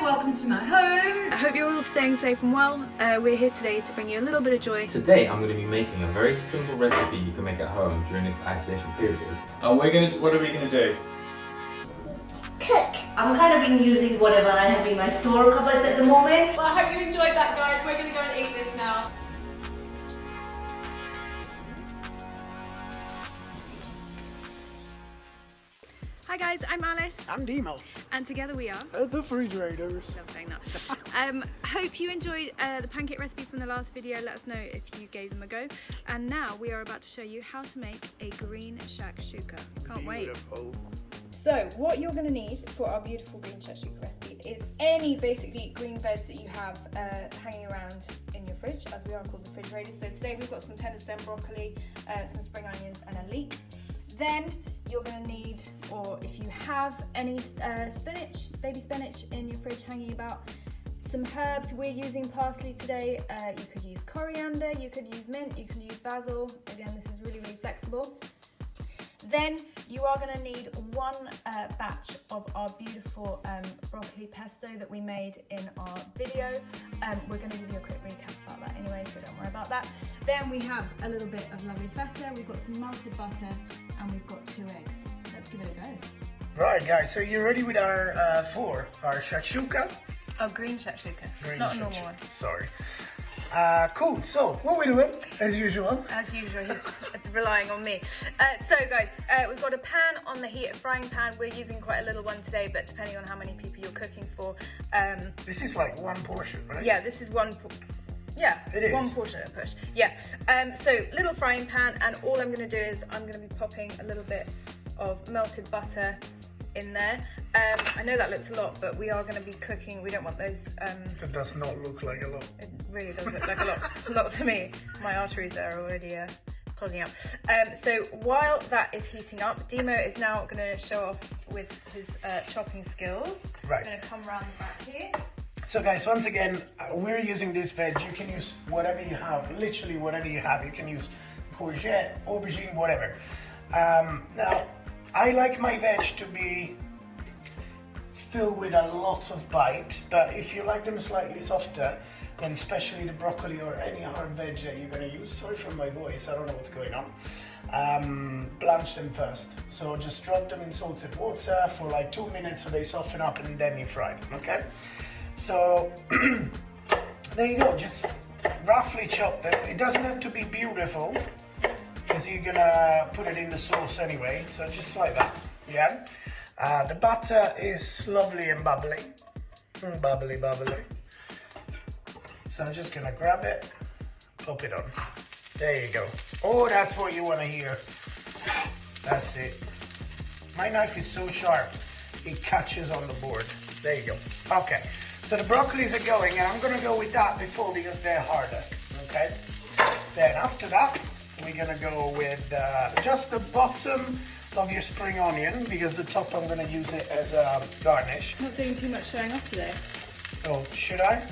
welcome to my home. I hope you're all staying safe and well. We're here today to bring you a little bit of joy. Today I'm going to be making a very simple recipe you can make at home during this isolation period. What are we gonna do? Cook. I'm kind of been using whatever I have in my store cupboards at the moment. Well, I hope you enjoyed that, guys. We're gonna go and eat this now. Hi guys, I'm Alice. I'm Dimo. And together we are The Fridgeraiders. Love saying that. Hope you enjoyed the pancake recipe from the last video. Let us know if you gave them a go. And now we are about to show you how to make a green shakshuka. Can't wait. So what you're going to need for our beautiful green shakshuka recipe is any basically green veg that you have hanging around in your fridge, as we are called the Fridgeraiders. So today we've got some tender stem broccoli, some spring onions and a leek. Then you're going to need, or if you have any spinach, baby spinach in your fridge hanging about, some herbs. We're using parsley today. You could use coriander, you could use mint, you could use basil. Again, this is really, really flexible. Then you are going to need one batch of our beautiful broccoli pesto that we made in our video. We're going to give you a quick recap about that anyway, so don't worry about that. Then we have a little bit of lovely feta, we've got some melted butter, and we've got 2 eggs. Let's give it a go. Right, guys, so you're ready with our our shakshuka? Oh, green shakshuka, Green not a shakshuka. normal one. Sorry. Cool, so what we're doing, as usual. As usual, he's relying on me. So guys, we've got a pan on the heat, a frying pan. We're using quite a little one today, but depending on how many people you're cooking for. This is like one portion, right? Yeah, this is one portion at a push. Yeah, so little frying pan, and all I'm gonna do is I'm gonna be popping a little bit of melted butter in there. I know that looks a lot, but we are going to be cooking. We don't want those. It does not look like a lot. It really does look like a lot to me. My arteries are already clogging up. So while that is heating up, Dimo is now going to show off with his chopping skills. Right. I'm going to come around the back here. So guys, once again, we're using this veg. You can use whatever you have, literally whatever you have. You can use courgette, aubergine, whatever. Now, I like my veg to be still with a lot of bite, but if you like them slightly softer, then especially the broccoli or any hard veg that you're going to use, sorry for my voice, I don't know what's going on, blanch them first. So just drop them in salted water for like 2 minutes so they soften up, and then you fry them, okay? So there you go, just roughly chop them. It doesn't have to be beautiful, because you're gonna put it in the sauce anyway, so just like that, yeah? The butter is lovely and bubbly, bubbly. So I'm just gonna grab it, pop it on. There you go. Oh, that's what you wanna hear. That's it. My knife is so sharp, it catches on the board. There you go. Okay, so the broccolis are going, and I'm gonna go with that before because they're harder, okay? Then after that, we're gonna go with just the bottom of your spring onion, because the top I'm gonna use it as a garnish. Not doing too much showing off today. Oh, should I?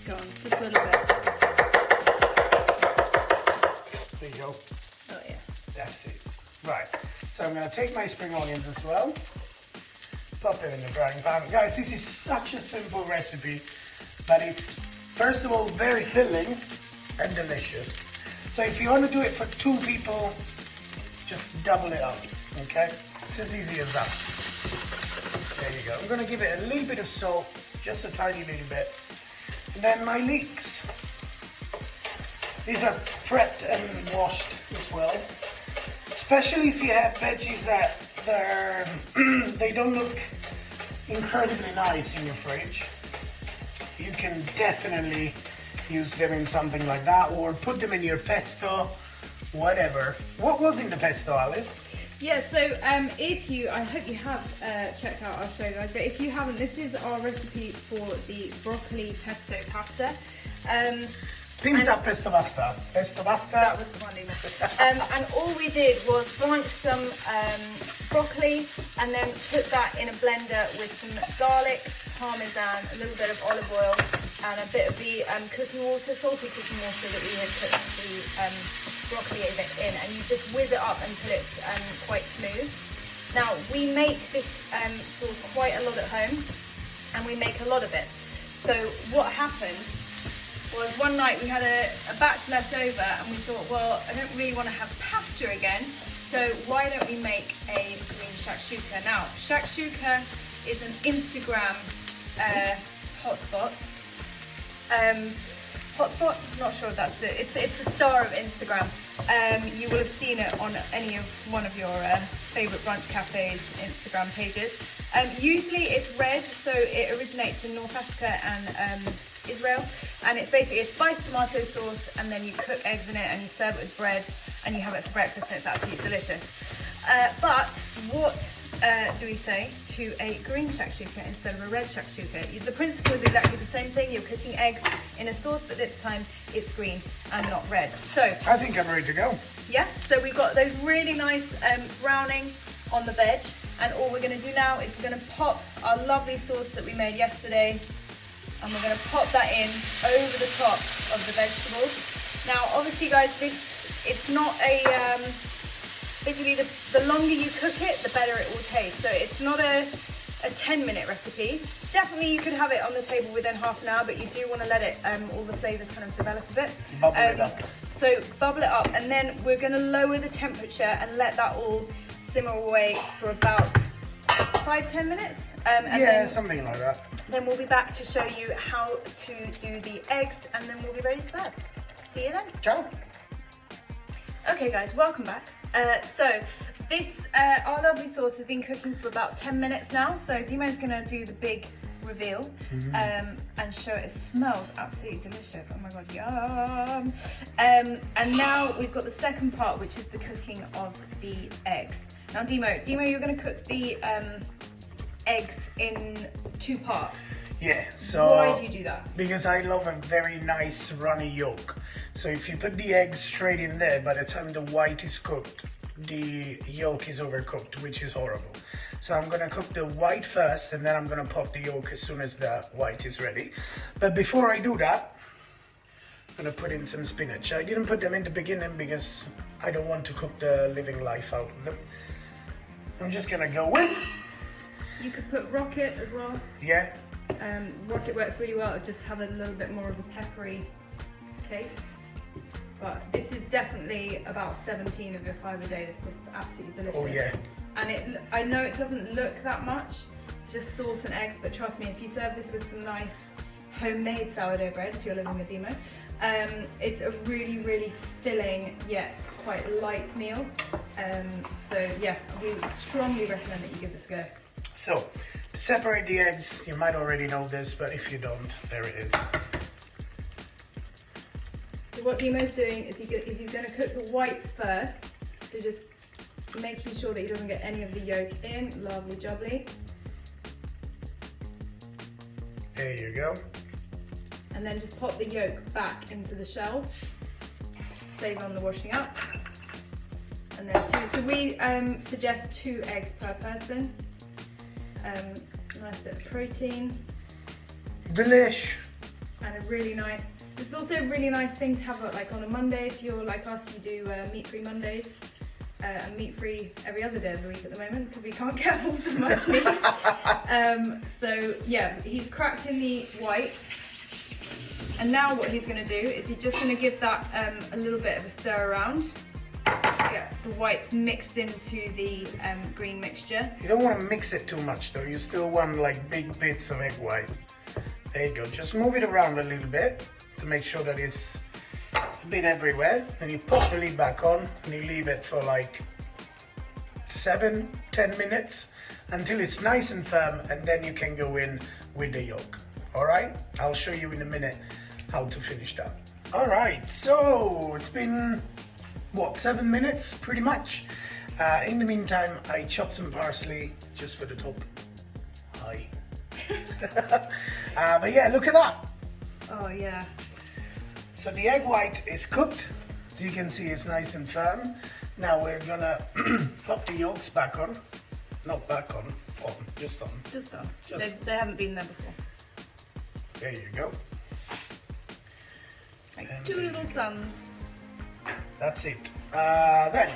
Go on, just a little bit. There you go. Oh yeah. That's it. Right. So I'm gonna take my spring onions as well. Pop it in the frying pan. Guys, this is such a simple recipe, but it's first of all very filling and delicious. So if you want to do it for 2 people, just double it up, okay? It's as easy as that. There you go. I'm going to give it a little bit of salt, just a tiny little bit. And then my leeks. These are prepped and washed as well. Especially if you have veggies that they don't look incredibly nice in your fridge. You can definitely use them in something like that, or put them in your pesto, whatever. What was in the pesto, Alice? Yeah, so if you, I hope you have checked out our show, guys, but if you haven't, this is our recipe for the broccoli pesto pasta. Pinta pesto pasta. Pesto pasta. That was the one, and all we did was blanch some broccoli and then put that in a blender with some garlic, parmesan, a little bit of olive oil, and a bit of the cooking water, salty cooking water that we had put the broccoli in, and you just whiz it up until it's quite smooth. Now, we make this sauce quite a lot at home, and we make a lot of it. So what happened was one night we had a batch left over and we thought, well, I don't really want to have pasta again, so why don't we make a green shakshuka? Now, shakshuka is an Instagram hotspot. Hotspot? Not sure if that's it. It's the star of Instagram. You will have seen it on any of one of your favourite brunch cafes Instagram pages. Usually it's red, so it originates in North Africa and Israel, and it's basically a spiced tomato sauce, and then you cook eggs in it and you serve it with bread and you have it for breakfast, and it's absolutely delicious. But what do we say to a green shakshuka instead of a red shakshuka? The principle is exactly the same thing. You're cooking eggs in a sauce, but this time it's green and not red. So I think I'm ready to go. yeah, so we've got those really nice browning on the veg, and all we're going to do now is we're going to pop our lovely sauce that we made yesterday, and we're going to pop that in over the top of the vegetables. Now, obviously, guys, it's not a, basically the longer you cook it, the better it will taste. So it's not a 10-minute recipe. Definitely you could have it on the table within half an hour, but you do want to let it, all the flavours kind of develop a bit. Bubble it up. So bubble it up, and then we're going to lower the temperature and let that all simmer away for about 5-10 minutes. And Yeah, then, something like that. then we'll be back to show you how to do the eggs, and then we'll be ready to serve. See you then. Ciao. Okay guys, welcome back. So this, our lovely sauce has been cooking for about 10 minutes now. So Dimo's gonna do the big reveal and show it. It smells absolutely delicious. Oh my God, yum. And now we've got the second part, which is the cooking of the eggs. Now Dimo, you're gonna cook the eggs in 2 parts. Yeah, so Why do you do that? because I love a very nice runny yolk. So if you put the egg straight in there, by the time the white is cooked, the yolk is overcooked, which is horrible. So I'm gonna cook the white first, and then I'm gonna pop the yolk as soon as the white is ready. But before I do that, I'm gonna put in some spinach. I didn't put them in the beginning because I don't want to cook the living life out of them. I'm just gonna go in. You could put rocket as well. Yeah. Rocket works really well. It just have a little bit more of a peppery taste. But this is definitely about 17 of your 5 a day. This is absolutely delicious. Oh yeah. And I know it doesn't look that much. It's just sauce and eggs, but trust me, if you serve this with some nice homemade sourdough bread, if you're living with Dimo, it's a really, really filling yet quite light meal. So yeah, we strongly recommend that you give this a go. So, to separate the eggs, you might already know this, but if you don't, there it is. So what Dimo's doing is he's going to cook the whites first, so just making sure that he doesn't get any of the yolk in. Lovely jubbly. There you go. And then just pop the yolk back into the shell. Save on the washing up. And then so we suggest 2 eggs per person. Nice bit of protein. Delish. And a really nice, this is also a really nice thing to have like on a Monday. If you're like us, you do meat-free Mondays and meat-free every other day of the week at the moment because we can't get hold of much meat. So yeah, he's cracked in the white, and now what he's going to do is he's just going to give that a little bit of a stir around to get the whites mixed into the green mixture. You don't want to mix it too much though, you still want like big bits of egg white. There you go, just move it around a little bit to make sure that it's a bit everywhere. Then you pop the lid back on and you leave it for like 7-10 minutes until it's nice and firm, and then you can go in with the yolk. Alright, I'll show you in a minute how to finish that. Alright, so it's been what, 7 minutes pretty much. In the meantime, I chopped some parsley just for the top. Hi. But yeah, look at that. Oh yeah. So the egg white is cooked. So you can see it's nice and firm. Now we're gonna pop the yolks back on. Not back on, just on. Just on. They haven't been there before. There you go. Like And 2 little sons. that's it. Then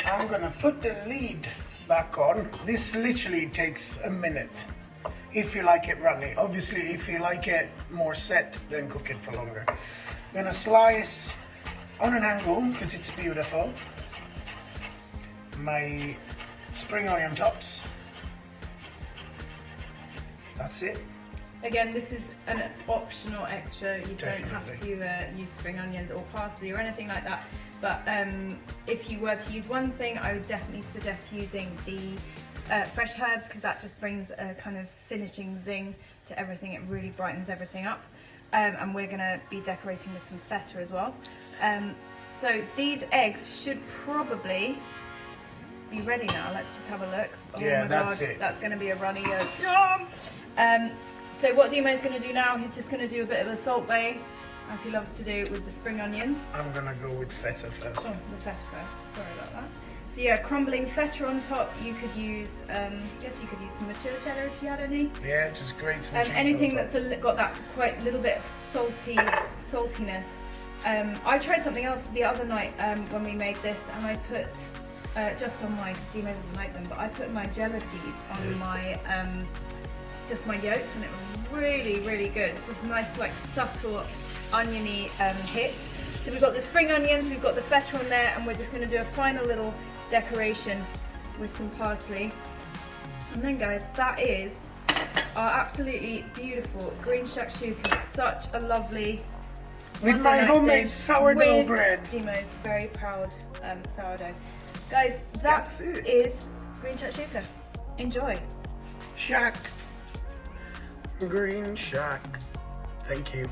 I'm gonna put the lid back on. This literally takes a minute. if you like it runny. Obviously, if you like it more set, then cook it for longer. I'm gonna slice on an angle, because it's beautiful, my spring onion tops. That's it. Again, this is an optional extra. You Definitely. don't have to use spring onions or parsley or anything like that. But if you were to use one thing, I would definitely suggest using the fresh herbs, because that just brings a kind of finishing zing to everything. It really brightens everything up. And we're going to be decorating with some feta as well. So these eggs should probably be ready now. Let's just have a look. Oh Yeah, my that's God, it. that's going to be a runny yolk. Yum! So what Dimo's going to do now, he's just going to do a bit of a salt bay, as he loves to do with the spring onions. I'm gonna go with feta first. Oh, the feta first. Sorry about that. So yeah, crumbling feta on top. You could use, guess you could use some mature cheddar if you had any. Yeah, just grate some cheese Anything on top. that's got that quite little bit of saltiness. I tried something else the other night when we made this, and I put just on my, Dimo doesn't like them, but I put my jelly seeds on my just my yolks, and it was really, really good. It's just a nice, like, subtle oniony hit. So we've got the spring onions, we've got the feta on there, and we're just going to do a final little decoration with some parsley. And then, guys, that is our absolutely beautiful green shakshuka. Such a lovely With my Monday night homemade dish sourdough with bread. Dimo's very proud sourdough. Guys, that That's it. is green shakshuka. Enjoy. Shack. Green shack. Thank you.